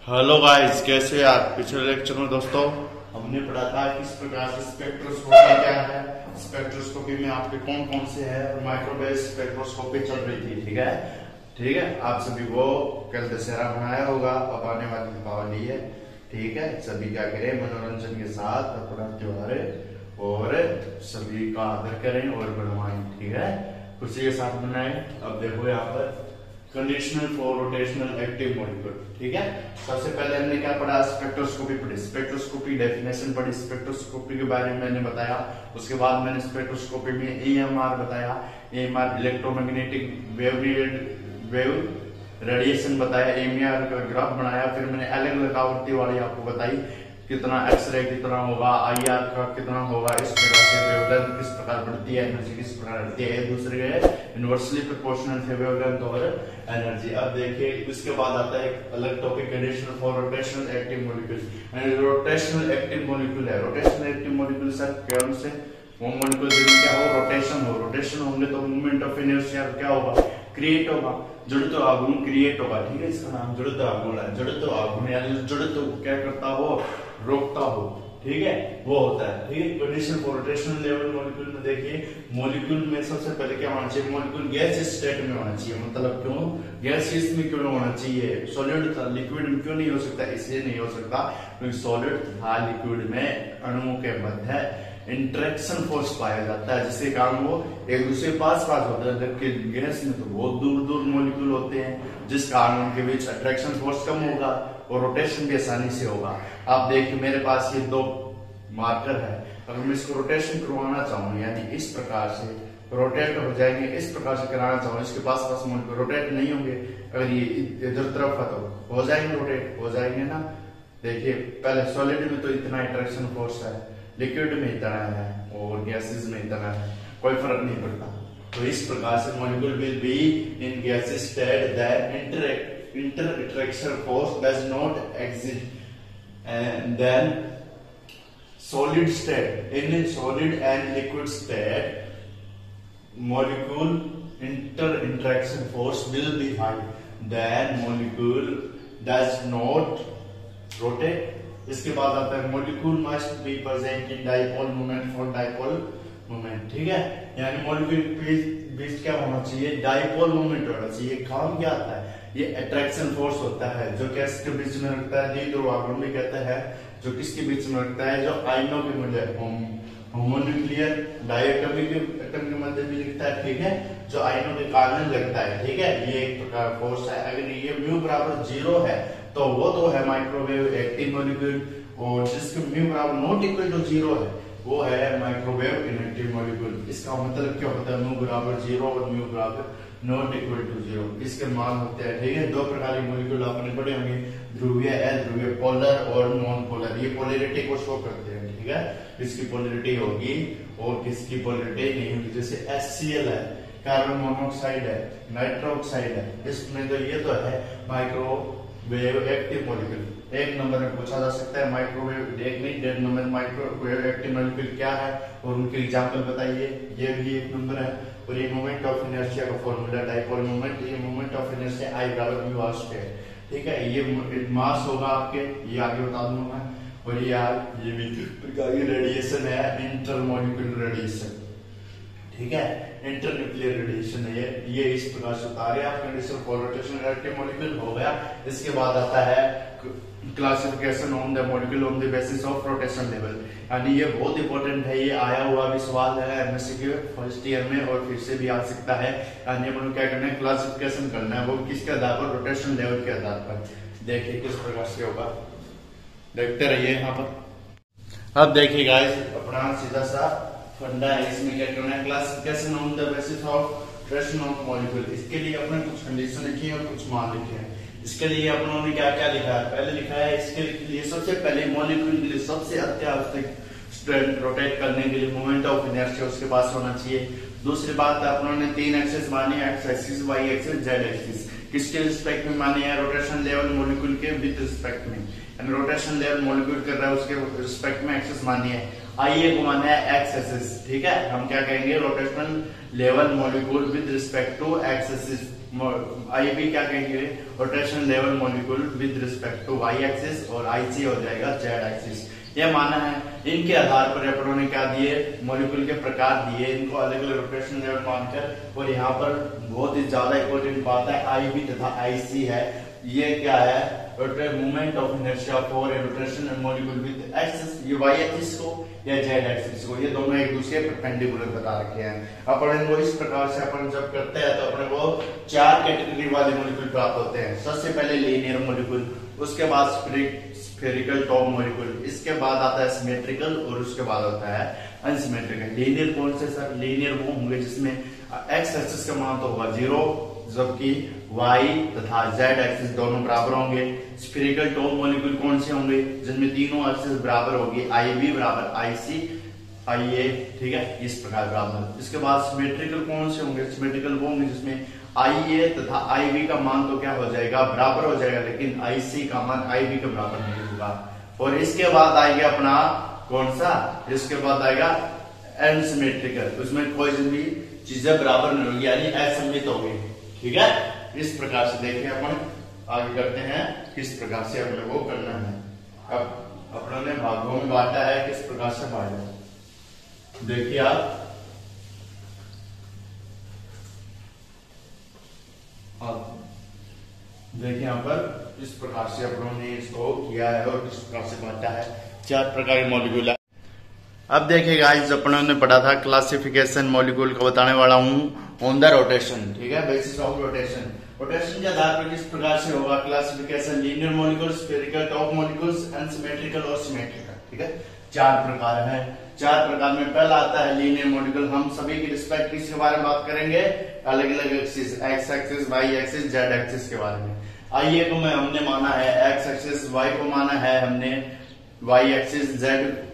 Hello guys, कैसे आप? पिछले लेक्चर में दोस्तों हमने पढ़ा था किस प्रकार से स्पेक्ट्रोस्कोपी क्या है, स्पेक्ट्रोस्कोपी में आपके कौन कौन से है और माइक्रोवेव स्पेक्ट्रोस्कोपी चल रही थी। ठीक है, आप सभी को कल दशहरा मनाया होगा, अब आने वाली दीपावली है। ठीक है, सभी क्या करें, मनोरंजन के साथ अपना त्योहार और सभी का आदर करें और बनवाएं। ठीक है, खुशी के साथ मनाएं। अब देखो यहाँ पर conditional for rotational active molecule. ठीक है, सबसे पहले हमने क्या पढ़ा, स्पेक्ट्रोस्कोपी पढ़ी, स्पेक्ट्रोस्कोपी डेफिनेशन पढ़ी, स्पेक्ट्रोस्कोपी के बारे में मैंने बताया। उसके बाद मैंने स्पेक्ट्रोस्कोपी में एएमआर बताया, एएमआर इलेक्ट्रोमैग्नेटिक वेव रेडिएशन बताया, एएमआर का ग्राफ बनाया। फिर मैंने अलग अलग आवृत्ति वाली आपको बताई, कितना एक्सरे कितना होगा, आईआर का कितना होगा, इस प्रकार से वेवलेंथ किस प्रकार बढ़ती है, एनर्जी किस प्रकार बढ़ती है। दूसरे है इनवर्सली प्रोपोर्शनल थे वेवलेंथ और एनर्जी। अब देखिए इसके बाद आता है एक अलग topic, conditional for rotational active molecule. Rotational active molecule है, रोटेशनल एक्टिव मॉलिक्यूल सर कौन से, वो मॉलिक्यूल जिनमें क्या हो, रोटेशन होंगे तो मूवमेंट ऑफ इनर्शिया क्या होगा, क्रिएट होगा, जड़त्व आघूर्ण क्रिएट होगा। ठीक है, इसका नाम जड़त्व आघूर्ण है। जड़त्व आघूर्ण यानी जड़त्व क्या करता हो, रोकता हो। ठीक है, वो होता है। ठीक है, condition for rotational level molecule में देखिए, मॉलिक्यूल में सबसे पहले क्या होना चाहिए, मॉलिक्यूल गैस स्टेट में होना चाहिए। मतलब क्यों गैसियस में क्यों होना चाहिए, सॉलिड था लिक्विड में क्यों नहीं हो सकता, इसलिए नहीं हो सकता क्योंकि सॉलिड था लिक्विड में अणुओं के मध्य इंटरेक्शन फोर्स पाया जाता है, जिसके कारण वो एक दूसरे के पास होता है। जबकि गैस में तो बहुत दूर दूर मॉलिक्यूल होते हैं, जिस कारण उनके बीच अट्रैक्शन फोर्स कम होगा और रोटेशन भी आसानी से होगा। आप देखिए मेरे पास ये दो मार्कर है, अगर मैं इसको रोटेशन करवाना चाहूँ यानी इस प्रकार से रोटेट हो जाएंगे, इस प्रकार से कराना चाहूँ, इसके पास मॉलिक्यूल रोटेट नहीं होंगे। अगर ये इधर तरफ है तो हो जाएंगे, रोटेट हो जाएंगे ना। देखिए पहले सॉलिड में तो इतना इंटरेक्शन फोर्स है, लिक्विड में इतना है और गैसेस में इतना है, कोई फर्क नहीं पड़ता। तो इस प्रकार से molecule will be in gases state that interaction force does not exist and then solid state. In a solid and liquid state molecule interaction force will be high, then molecule does not rotate. इसके बाद आता है molecule must be present in dipole moment for dipole moment. ठीक है, यानी molecule के बीच क्या होना चाहिए, डाइपोल मोमेंट होना चाहिए। काम क्या आता है, ये अट्रैक्शन फोर्स होता है जो गैस के बीच में रखता है, द्विध्रुव आघूर्ण भी कहता है, जो किसके बीच में रखता है, जो आयनों के मध्य होमोन्यूक्लियर डायटोमिक एटम के मध्य भी लिखता है। ठीक है, जो आयनों के कारण लगता है। ठीक है, ये एक प्रकार फोर्स है। अगर ये म्यू बराबर 0 है तो वो तो है माइक्रोवेव एक्टिव मॉलिक्यूल, और जिसके म्यू बराबर नॉट इक्वल टू 0 है वो है माइक्रोवेव इनएक्टिव मॉलिक्यूल। इसका मतलब क्या होता है, म्यू बराबर 0 और म्यू बराबर नॉट इक्वल टू 0, इसके मान होते हैं। ठीक है, दो प्रकार के मॉलिक्यूल आपने पढ़े होंगे, ध्रुवीय अध्रुवीय, पोलर और नॉन पोलर। ये पोलैरिटी को शो करते हैं। ठीक है, इसकी पोलैरिटी होगी और किसकी पोलैरिटी नहीं होगी। जैसे HCl है, कार्बन मोनोऑक्साइड है, नाइट्रो ऑक्साइड है, इसमें तो ये तो है माइक्रोवेव एक्टिव मॉलिक्यूल। एक नंबर में पूछा जा सकता है माइक्रोवेव, एक नहीं 1.5 नंबर माइक्रोवेव एक्टिव मॉलिक्यूल क्या है और उनके एग्जांपल बताइए। ये भी एक नंबर है। और ये मोमेंट ऑफ इनर्शिया का फॉर्मूला डाइपोल मोमेंट, ये मोमेंट ऑफ इनर्शिया I बराबर म्यू आर स्क्वायर। ठीक है, ये मास होगा आपके, ये आगे बता दूंगा मैं। और ये भी प्रकार की रेडिएशन है, इंटरमॉलिक्यूलर रेडिएशन। ठीक है, इंटरन्यूक्लियर रेडिएशन है ये इस प्रकार से उतारे आप। Condition for rotational active molecule हो गया। इसके बाद आता है classification on the molecule on the basis of rotation level, यानी ये बहुत इंपॉर्टेंट है। ये आया हुआ भी सवाल है एमएससी के फर्स्ट ईयर में और फिर से भी आ सकता है। यानी अपन क्या करना है, क्लासिफिकेशन करना है, वो किसके आधार पर, रोटेशन लेवल के आधार पर। देखिए किस प्रकार से होगा, देखते रहिए यहाँ पर। अब देखिए गाइस, अपना सीधा सा फंडा है, इसमें क्या करना है, classification on the basis of rotation of molecule. इसके लिए अपने कुछ कंडीशन लिखी है और कुछ मान लिखे हैं। इसके लिए अपनों ने क्या क्या लिखा है, पहले लिखा है इसके लिए सबसे पहले मॉलिक्यूल के लिए सबसे अत्यावश्यक रोटेट करने के लिए मोमेंट ऑफ इनर्शिया उसके पास होना चाहिए। दूसरी बात अपनों ने 3 एक्सिस मानी है, X axis, Y axis, Z axis. किसके रिस्पेक्ट में मानी है, रोटेशन लेवल मॉलिक्यूल के विद रिस्पेक्ट में, यानी रोटेशन लेवल मॉलिक्यूल कर रहा है उसके रिस्पेक्ट में एक्सिस मानी है। IA को माना है एक्स एक्सिस, ठीक है। हम क्या कहेंगे, rotational level molecule with respect to X axis. IB क्या कहेंगे, rotational level molecule with respect to Y axis, और IC हो जाएगा जेड एक्सिस। ये माना है। इनके आधार पर रेपरो ने क्या दिए, मॉलिक्यूल के प्रकार दिए, इनको अलग अलग रोटेशनल लेवल मानकर। और यहाँ पर बहुत ही ज्यादा इंपॉर्टेंट बात है IB तथा IC है। ये क्या है, moment of inertia for a rotational molecule with axis, ये वाई एक्सिस को या जेड एक्सिस को, ये दोनों एक दूसरे परपेंडिकुलर बता रखे हैं। अपन इनको इस प्रकार से अपन जब करते हैं तो अपने को 4 कैटेगरी वाले मॉलिक्यूल प्राप्त होते हैं। सबसे पहले लीनियर मॉलिक्यूल, उसके बाद स्फेरिकल टॉप मॉलिक्यूल, इसके बाद आता है सिमेट्रिकल, और उसके बाद होता है अनसिमेट्रिकल। लीनियर कौन से सर, लीनियर वो होंगे जिसमें एक्स एक्सिस का मान तो होगा 0, जबकि वाई तथा जेड एक्सिस दोनों बराबर होंगे। स्फेरिकल टॉप मॉलिक्यूल कौन से होंगे, जिनमें तीनों एक्सिस बराबर होगी, IB बराबर IC IA, ठीक है, इस प्रकार बराबर। इसके बाद सिमेट्रिकल कौन से होंगे, सिमेट्रिकल वो होंगे जिसमें IA तथा IB का मान तो क्या हो जाएगा, बराबर हो जाएगा, लेकिन IC का मान IB के बराबर नहीं होगा। और इसके बाद आएगा अपना कौन सा, इसके बाद आएगा अनसिमेट्रिकल, उसमें कोई भी चीजें बराबर नहीं होगी, यानी असममित होगी, ठीक है। इस प्रकार से देखिए अपन आगे करते हैं किस प्रकार से अपने को करना है। अब अपनों ने भागों में बांटा है, किस प्रकार से बांटा, देखिए आप देखिए यहाँ पर इस प्रकार से अपनों ने इसको किया है और किस प्रकार से बांटा है। 4 प्रकार के मॉलिक्यूल है। अब देखिए गाइस, अपनों ने पढ़ा था क्लासिफिकेशन मॉलिक्यूल को बताने वाला हूँ ऑन द रोटेशन, ठीक है, बेसिस ऑफ रोटेशन। रोटेशन के आधार पर किस प्रकार से होगा classification, linear molecule, spherical top molecules, unsymmetrical और सिमेट्रिकल, ठीक है। 4 प्रकार है। 4 प्रकार में पहला आता है लीनियर मॉलिक्यूल। हम सभी की रिस्पेक्ट किसके बारे में बात करेंगे, अलग अलग axis, X axis, Y axis, Z axis के बारे में। IA को हमने माना है एक्स एक्सिस, वाई को माना है हमने वाई एक्सिस, जेड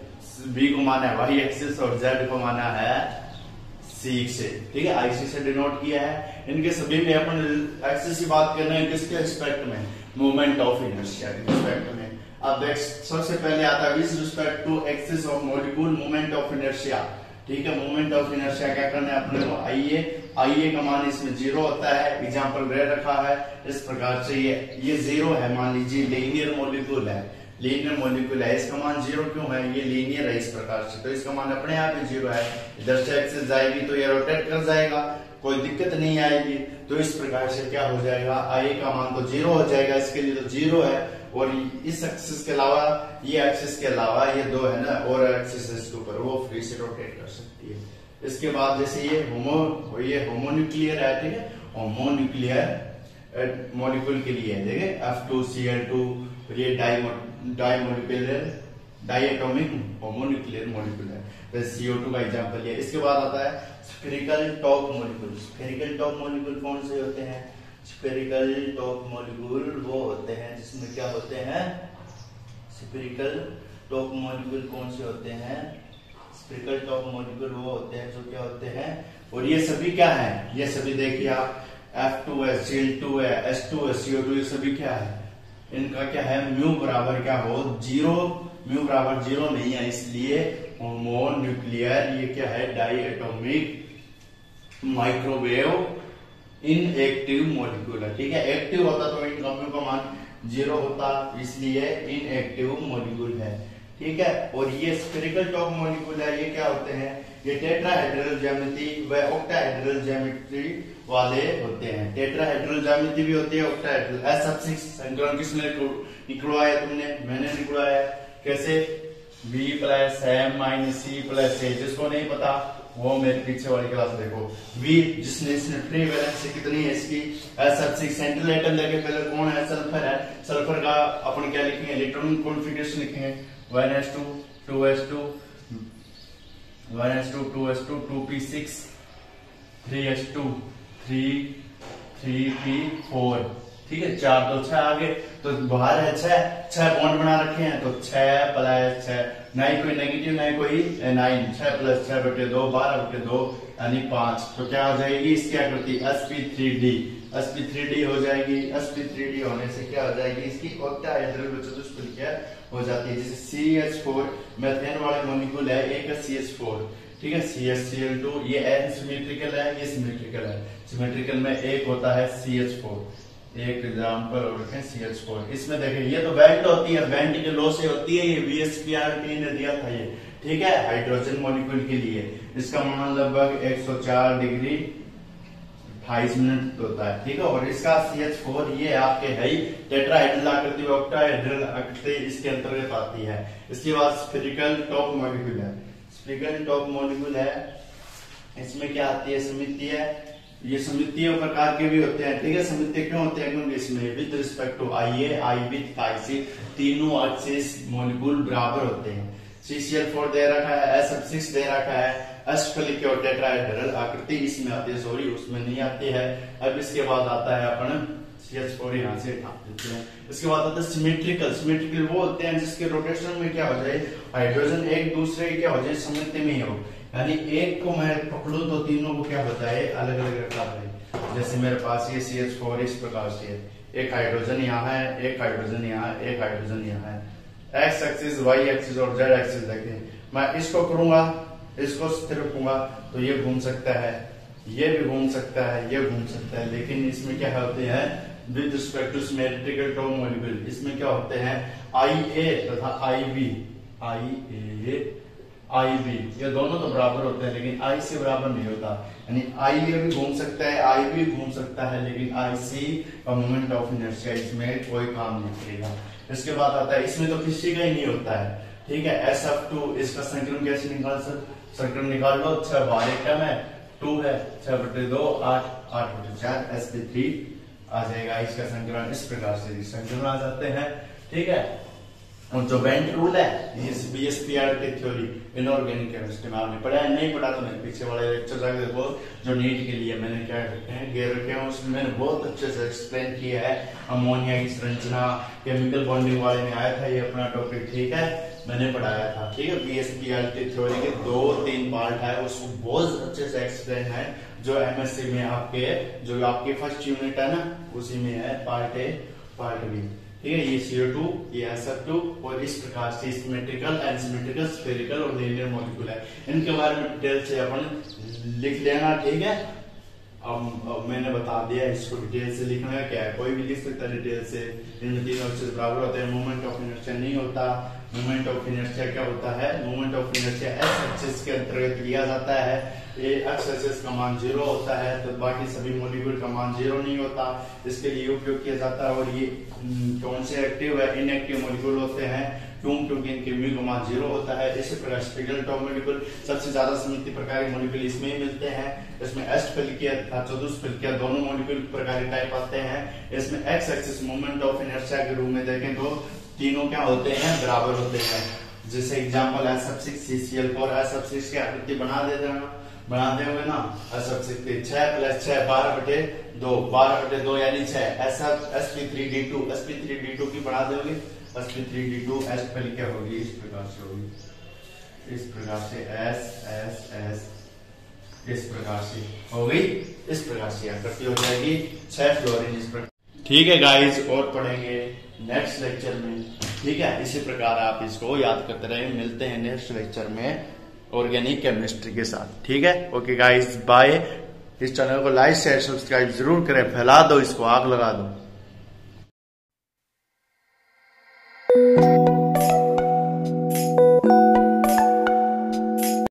B को माना है वाई एक्सिस, और Z को माना है C से, ठीक है, IC से डिनोट किया है। इनके सभी में अपन एक्सिस की बात कर रहे हैं, किसके रिस्पेक्ट में, मोमेंट ऑफ इनर्शिया के रिस्पेक्ट में। अब देख, सबसे पहले आता है with respect to axis of molecule moment of inertia, ठीक है। मोमेंट ऑफ इनर्शिया क्या करना है अपने को, IA का मान इसमें 0 होता है, एग्जाम्पल दे रखा है इस प्रकार से, ये 0 है, मान लीजिए लीनियर मॉलिक्यूल है, लीनियर मॉलिक्यूल है, इसका मान 0 क्यों है, ये लीनियर है इस प्रकार से, तो इसका मान अपने आप ही 0 है। इधर से एक्सिस जाएगी तो ये रोटेट कर जाएगा, कोई दिक्कत नहीं आएगी। तो इस प्रकार से क्या हो जाएगा, IA का मान तो 0 हो जाएगा, इसके लिए तो 0 है, और इस एक्सिस के अलावा, ये एक्सिस के अलावा ये 2 है ना, और एक्सिस इसके ऊपर वो फ्री से रोटेट कर सकती है। इसके बाद जैसे ये होमोन्यूक्लियर है, ठीक है, होमोन्यूक्लियर मॉलिक्यूल के लिए है, देखिए F2Cl2, ये डाइमोलिकुलर डाइएटॉमिक होमोन्यूक्लियर मॉलिक्यूल है, जैसे CO2 का एग्जांपल लिया। इसके बाद आता है spherical top molecule. Spherical top molecule कौन से होते हैं, स्फेरिकल टॉप मॉलिक्यूल वो होते हैं जिसमें क्या होते हैं, स्फेरिकल टॉप मॉलिक्यूल कौन से होते हैं, स्फेरिकल टॉप मॉलिक्यूल वो होते हैं जो क्या होते हैं, और ये सभी क्या है, ये सभी देखिए आप F2 है, Cl2 है, S2 है, CO2, ये सभी क्या है, इनका क्या है, म्यू बराबर क्या हो 0, म्यू बराबर 0 नहीं है, इसलिए होमोन्यूक्लियर, ये क्या है, डाइएटॉमिक माइक्रोवेव इनएक्टिव मॉलिक्यूल है, ठीक है। एक्टिव होता तो इनका म्यू का मान 0 होता, इसलिए इनएक्टिव मॉलिक्यूल है, ठीक है। और ये स्फेरिकल टॉप मॉलिक्यूल है, ये क्या होते हैं, ये टेट्राहेड्रल ज्यामिति व ऑक्टाहेड्रल ज्यामिति वाले होते हैं। टेट्राहेड्रल ज्यामिति भी होती है, ऑक्टाहेड्रल। S6 संकलन किसने निकलवाया, तुमने, मैंने निकलवाया। कैसे, B + M - C + A, जिसको नहीं पता वो मेरे पीछे वाली क्लास देखो। V जिसने इसने फ्री वैलेंसी कितनी है इसकी, S6 सेंट्रल एटम देखे, पहले कौन है, सल्फर है। सल्फर का अपन क्या लिखेंगे, इलेक्ट्रॉन कॉन्फ़िगरेशन लिखेंगे 1s2 2s2 1s2 2s2 2p6 3s2 3p4, ठीक है। 4 तो 6 आगे, तो बाहर है 6 बॉन्ड बना रखे हैं, तो 6 + 6 ना ही कोई नेगेटिव ना ही कोई एनाइन। 6 + 6/2 12/2 यानी 5। तो क्या हो जाएगी इसकी आकृति sp3d। sp3d हो जाएगी। sp3d होने से क्या हो जाएगी इसकी ऑक्टाहेड्रल चतुष्फलकीय हो जाती है। जैसे CH4 मेथेन वाले मॉलिक्यूल है, एक है CH4, ठीक है, CH2 ये n सिमेट्रिकल है, ये सिमेट्रिकल है। सिमेट्रिकल में एक होता है CH4, एक एग्जाम्पल और रखें CH4। इसमें देखें ये तो बैंड होती है, बैंड के लो से होती है। ये VSPRT ने दिया था ये, ठीक है, हाइड्रोजन मॉलिक्यूल के लिए। इसका मान लगभग 104 डिग्री 28 मिनट होता है, ठीक है। और इसका CH4 ये आपके है ही टेट्राहेड्रल आकृति, ऑक्टाहेड्रल आकृति इसके अंतर्गत आती है। इसके बाद स्फेरिकल टॉप मॉलिक्यूल है। स्फेरिकल टॉप मॉलिक्यूल है, इसमें क्या आती है समिति है। ये समितीय प्रकार के भी होते हैं, ठीक है। समितीय क्यों होते हैं क्योंकि इसमें with respect to IA, IB, IC तीनों एक्सिस मॉलिक्यूल बराबर होते हैं। CCl4 दे रखा है, S6 दे रखा है, अष्टफलिकीय और टेट्राहेड्रल आकृति इसमें आती है, सॉरी उसमें नहीं आती है। अब इसके बाद आता है अपन CH4 यहाँ से हटा देते हैं। इसके बाद आता है सिमेट्रिकल। सिमेट्रिकल वो होते हैं जिसके रोटेशन में क्या हो जाए हाइड्रोजन एक दूसरे के क्या हो जाए सममिति में ही हो, यानी एक को मैं पकड़ू तो तीनों को क्या होता है अलग अलग रखा है। जैसे मेरे पास ये CH4 इस प्रकार से है, एक हाइड्रोजन यहाँ है, एक हाइड्रोजन यहाँ है, एक हाइड्रोजन यहाँ है। एक्स एक्सिस, वाई एक्सिस और जेड एक्सिस देखें, मैं इसको करूंगा, इसको स्थिर रखूंगा तो ये घूम सकता है, ये भी घूम सकता है, ये घूम सकता है। लेकिन इसमें क्या होते हैं with respect two symmetrical top molecule, इसमें क्या होते हैं IA तथा IB, IA IB ये दोनों तो बराबर होते हैं लेकिन I से बराबर नहीं होता। यानी IA भी घूम सकता है, IB भी घूम सकता है, लेकिन IC का मोमेंट ऑफ इनर्शिया इसमें कोई काम नहीं करेगा। इसके बाद आता है इसमें तो किसी का ही नहीं होता है, ठीक है। SF2 इसका संक्रमण कैसे निकाल संक्रमण निकाल लो। 6 बार एक है 2 है, 6/2 8 8/4 sp3 आ जाएगा। इसका संक्रमण इस प्रकार से संक्रमण आ जाते हैं, ठीक है। और जो बेंट रूल है ये VSPRT थ्योरी इनऑर्गेनिक केमिस्ट्री में आपने पढ़ा है, नहीं पढ़ा तो मैं पीछे वाले लेक्चर जाकर देखो जो नीट के लिए मैंने क्या रखे हैं गे रखे हैं, उसमें मैंने बहुत अच्छे से एक्सप्लेन किया है। अमोनिया की संरचना, केमिकल बॉन्डिंग वाले में आया था ये अपना टॉपिक, ठीक है, मैंने पढ़ाया था, ठीक है। VSPRT थ्योरी के 2-3 पार्ट है, उसको बहुत अच्छे से एक्सप्लेन है जो MSc में आपके जो आपके फर्स्ट यूनिट है ना उसी में है, पार्ट A पार्ट B, ठीक है। ये CO2 ये SF2 और इस प्रकार से सिमेट्रिकल, एनसिमेट्रिकल, स्फेरिकल और लीनियर मॉलिक्यूल है। इनके बारे में डिटेल से अपन लिख लेना, ठीक है। अब मैंने बता दिया इसको डिटेल से लिखना है क्या है, कोई भी लिख सकता है डिटेल से। इनमें तीनों एक्सिस बराबर होते हैं, मोमेंट ऑफ इनर्शिया नहीं होता। मोमेंट ऑफ इनर्शिया क्या होता है, moment of inertia S axis के अंतर्गत लिया जाता है। ये X एक्सिस का मान 0 होता है तो बाकी सभी मॉलिक्यूल का मान 0 नहीं होता, इसके लिए उपयोग किया जाता है। और ये कौन से एक्टिव है इनएक्टिव मॉलिक्यूल होते हैं, क्यों, क्योंकि इनके म्यू का मान 0 होता है। इसी प्रकार स्फेरिकल टॉप मॉलिक्यूल सबसे ज्यादा समिति प्रकार के मॉलिक्यूल इसमें ही मिलते हैं। इसमें अष्टफलिकीय तथा चतुष्फलिकीय दोनों मॉलिक्यूल प्रकार के टाइप आते हैं। इसमें X axis moment of inertia के रूप में देखें तो तीनों क्या होते हैं बराबर होते हैं। जैसे एग्जांपल SF6 CCl4 SF6 की आकृति बना देंगे ना, SF6 6 + 6 12/2 12/2 यानी 6 sp3d2 की बना दोगे, sp3d2 अष्टफलिकीय होगी, इस प्रकार से होगी, इस प्रकार से S इस प्रकार से हो गई, इस प्रकार से आकृति हो जाएगी 6 फ्लोरीन इस प्रकार, ठीक है गाइस। और पढ़ेंगे नेक्स्ट लेक्चर में, ठीक है। इसी प्रकार आप इसको याद करते रहे, मिलते हैं नेक्स्ट लेक्चर में ऑर्गेनिक केमिस्ट्री के साथ, ठीक है। Okay guys bye. इस चैनल को लाइक शेयर सब्सक्राइब जरूर करें, फैला दो इसको, आग लगा दो।